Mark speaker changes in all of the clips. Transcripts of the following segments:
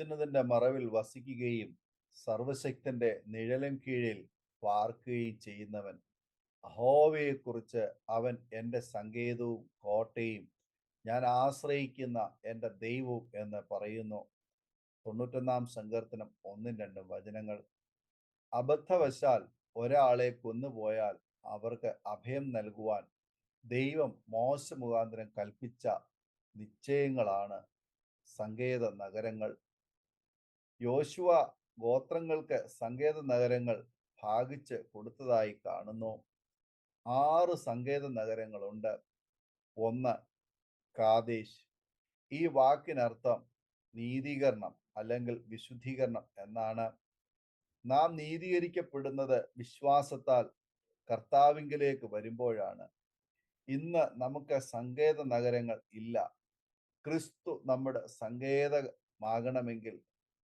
Speaker 1: അത്യുന്നതന്റെ മറവിൽ വസിക്കുകയും സർവശക്തന്റെ നിഴലിൻ കീഴിൽ പാർക്കുകയും ചെയ്യുന്നവൻ. യഹോവയെക്കുറിച്ച് അവൻ എൻ്റെ സങ്കേതവും കോട്ടയും ഞാൻ ആശ്രയിക്കുന്ന എൻ്റെ ദൈവവും എന്ന് പറയുന്നു. 91-ാം സങ്കീർത്തനം 1-2 വചനങ്ങൾ. അബദ്ധവശാൽ ഒരാളെ കൊന്നുപോയാൽ അവർക്ക് അഭയം നൽകുവാൻ ദൈവം മോശ മുഖാന്തരം കൽപ്പിച്ച നിശ്ചയങ്ങളാണ് സങ്കേത നഗരങ്ങൾ. യോശുവ ഗോത്രങ്ങൾക്ക് സങ്കേത നഗരങ്ങൾ ഭാഗിച്ച് കൊടുത്തതായി കാണുന്നു. 6 സങ്കേത നഗരങ്ങളുണ്ട്. 1 കാദേശ്. ഈ വാക്കിനർത്ഥം നീതീകരണം അല്ലെങ്കിൽ വിശുദ്ധീകരണം എന്നാണ്. നാം നീതീകരിക്കപ്പെടുന്നത് വിശ്വാസത്താൽ കർത്താവിങ്കലേക്ക് വരുമ്പോഴാണ്. ഇന്ന് നമുക്ക് സങ്കേത നഗരങ്ങൾ ഇല്ല. ക്രിസ്തു നമ്മുടെ സങ്കേതമാകണമെങ്കിൽ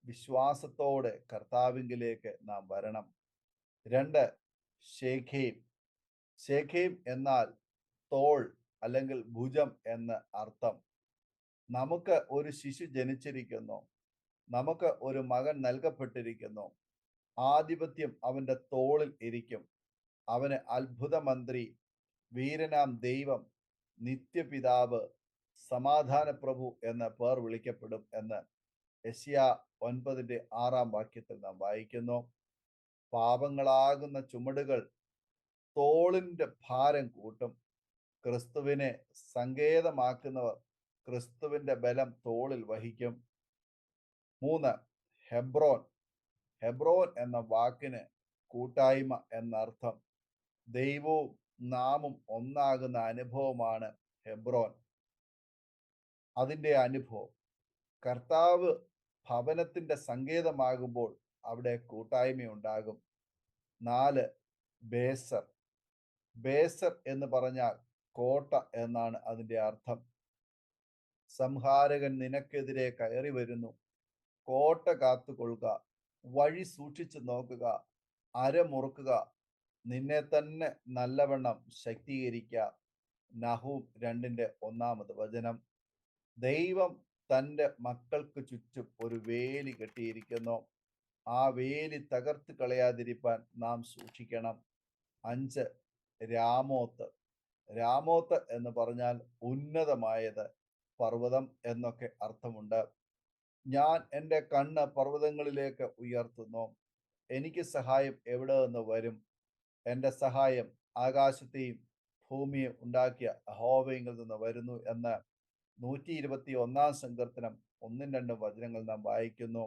Speaker 1: വിശ്വാസത്തോടെ കർത്താവിങ്കിലേക്ക് നാം വരണം. 2 ശേഖേം. ശേഖേം എന്നാൽ തോൾ അല്ലെങ്കിൽ ഭുജം എന്ന് അർത്ഥം. നമുക്ക് ഒരു ശിശു ജനിച്ചിരിക്കുന്നു, നമുക്ക് ഒരു മകൻ നൽകപ്പെട്ടിരിക്കുന്നു. ആധിപത്യം അവന്റെ തോളിൽ ഇരിക്കും. അവന് അത്ഭുത മന്ത്രി, വീരനാം ദൈവം, നിത്യപിതാവ്, സമാധാന പ്രഭു എന്ന പേർ വിളിക്കപ്പെടും എന്ന് യെശയ്യാ 9-6 വാക്യത്തിൽ നാം വായിക്കുന്നു. പാപങ്ങളാകുന്ന ചുമടുകൾ തോളിന്റെ ഭാരം കൂട്ടും. ക്രിസ്തുവിനെ സങ്കേതമാക്കുന്നവർ ക്രിസ്തുവിന്റെ ബലം തോളിൽ വഹിക്കും. 3 ഹെബ്രോൻ. ഹെബ്രോൻ എന്ന വാക്കിന് കൂട്ടായ്മ എന്നർത്ഥം. ദൈവവും നാമും ഒന്നാകുന്ന അനുഭവമാണ് ഹെബ്രോൻ. അതിൻ്റെ അനുഭവം കർത്താവ് ഭവനത്തിന്റെ സങ്കേതമാകുമ്പോൾ അവിടെ കൂട്ടായ്മയുണ്ടാകും. 4 ബേസർ. ബേസർ എന്ന് പറഞ്ഞാൽ കോട്ട എന്നാണ് അതിൻ്റെ അർത്ഥം. സംഹാരകൻ നിനക്കെതിരെ കയറി വരുന്നു, കോട്ട കാത്തുകൊള്ളുക, വഴി സൂക്ഷിച്ചു നോക്കുക, അരമുറുക്കുക, നിന്നെ തന്നെ നല്ലവണ്ണം ശക്തീകരിക്കുക. നഹൂം 2-1 വചനം. ദൈവം തൻ്റെ മക്കൾക്ക് ചുറ്റും ഒരു വേലി കെട്ടിയിരിക്കുന്നു. ആ വേലി തകർത്ത് കളയാതിരിപ്പാൻ നാം സൂക്ഷിക്കണം. 5 രാമോത്ത്. രാമോത്ത് എന്ന് പറഞ്ഞാൽ ഉന്നതമായത്, പർവ്വതം എന്നൊക്കെ അർത്ഥമുണ്ട്. ഞാൻ എൻ്റെ കണ്ണ് പർവ്വതങ്ങളിലേക്ക് ഉയർത്തുന്നു, എനിക്ക് സഹായം എവിടെ നിന്ന് വരും? എൻ്റെ സഹായം ആകാശത്തെയും ഭൂമിയെ ഉണ്ടാക്കിയ യഹോവയിൽ നിന്ന് വരുന്നു എന്ന് 121-ാം സങ്കീർത്തനം 1-2 വചനങ്ങൾ നാം വായിക്കുന്നു.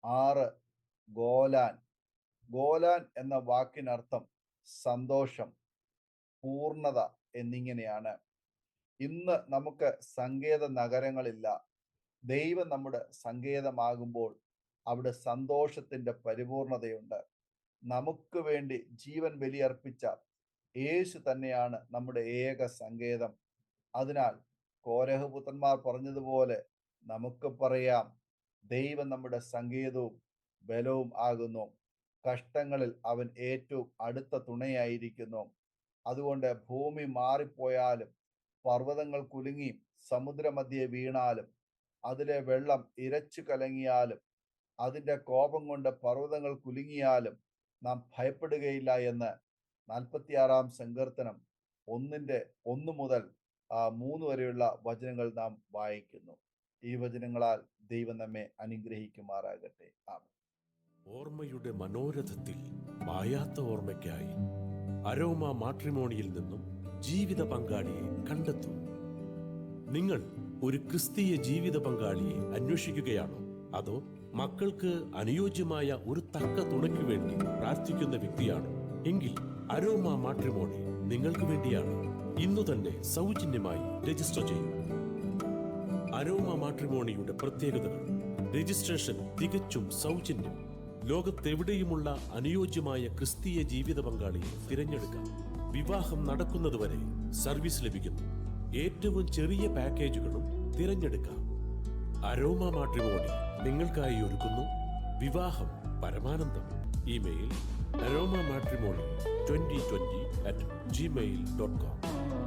Speaker 1: 6 ഗോലാൻ. ഗോലാൻ എന്ന വാക്കിനർത്ഥം സന്തോഷം, പൂർണ്ണത എന്നിങ്ങനെയാണ്. ഇന്ന് നമുക്ക് സങ്കേത നഗരങ്ങളില്ല. ദൈവം നമ്മുടെ സങ്കേതമാകുമ്പോൾ അവിടെ സന്തോഷത്തിന്റെ പരിപൂർണതയുണ്ട്. നമുക്ക് വേണ്ടി ജീവൻ ബലിയർപ്പിച്ച യേശു തന്നെയാണ് നമ്മുടെ ഏക സങ്കേതം. അതിനാൽ കോരഹ് പുത്രന്മാർ പറഞ്ഞതുപോലെ നമുക്ക് പറയാം, ദൈവം നമ്മുടെ സങ്കേതവും ബലവും ആകുന്നു. കഷ്ടങ്ങളിൽ അവൻ ഏറ്റവും അടുത്ത തുണയായിരിക്കുന്നു. അതുകൊണ്ട് ഭൂമി മാറിപ്പോയാലും, പർവ്വതങ്ങൾ കുലുങ്ങി സമുദ്രമധ്യേ വീണാലും, അതിലെ വെള്ളം ഇരച്ചു കലങ്ങിയാലും, അതിൻ്റെ കോപം കൊണ്ട് പർവ്വതങ്ങൾ കുലുങ്ങിയാലും നാം ഭയപ്പെടുകയില്ല എന്ന് 46-ാം സങ്കീർത്തനം 1 മുതൽ 3 വരെയുള്ള വചനങ്ങൾ നാം വായിക്കുന്നു. ഈ വചനങ്ങളാൽ ദൈവം നമ്മെ അനുഗ്രഹിക്കുമാറാകട്ടെ. ആമേൻ.
Speaker 2: ഓർമ്മയുടെ മനോരഥത്തിൽ മായാത്ത ഓർമ്മയ്ക്കായി അരോമ മാട്രിമോണിയിൽ നിന്നും ജീവിത പങ്കാളിയെ കണ്ടെത്തൂ. നിങ്ങൾ ഒരു ക്രിസ്തീയ ജീവിത പങ്കാളിയെ അന്വേഷിക്കുകയാണോ? അതോ മക്കൾക്ക് അനുയോജ്യമായ ഒരു തക്ക തുണയ്ക്ക് വേണ്ടി പ്രാർത്ഥിക്കുന്ന വ്യക്തിയാണോ? എങ്കിൽ അരോമ മാട്രിമോണി നിങ്ങൾക്ക് വേണ്ടിയാണ്. ഇന്നു തന്നെ സൗജന്യമായി രജിസ്റ്റർ ചെയ്യൂ. അരോമ മാട്രിമോണിയുടെ പ്രത്യേകതകൾ: രജിസ്ട്രേഷൻ തികച്ചും സൗജന്യം. ലോകത്തെവിടെയുമുള്ള അനുയോജ്യമായ ക്രിസ്തീയ ജീവിത പങ്കാളിയെ തിരഞ്ഞെടുക്കാം. വിവാഹം നടക്കുന്നതുവരെ സർവീസ് ലഭിക്കുന്നു. ഏറ്റവും ചെറിയ പാക്കേജുകളും തിരഞ്ഞെടുക്കാം. അരോമ മാട്രിമോണി നിങ്ങൾക്കായി ഒരുക്കുന്നു വിവാഹം പരമാനന്ദം. Email aroma matrimony2020@gmail.com.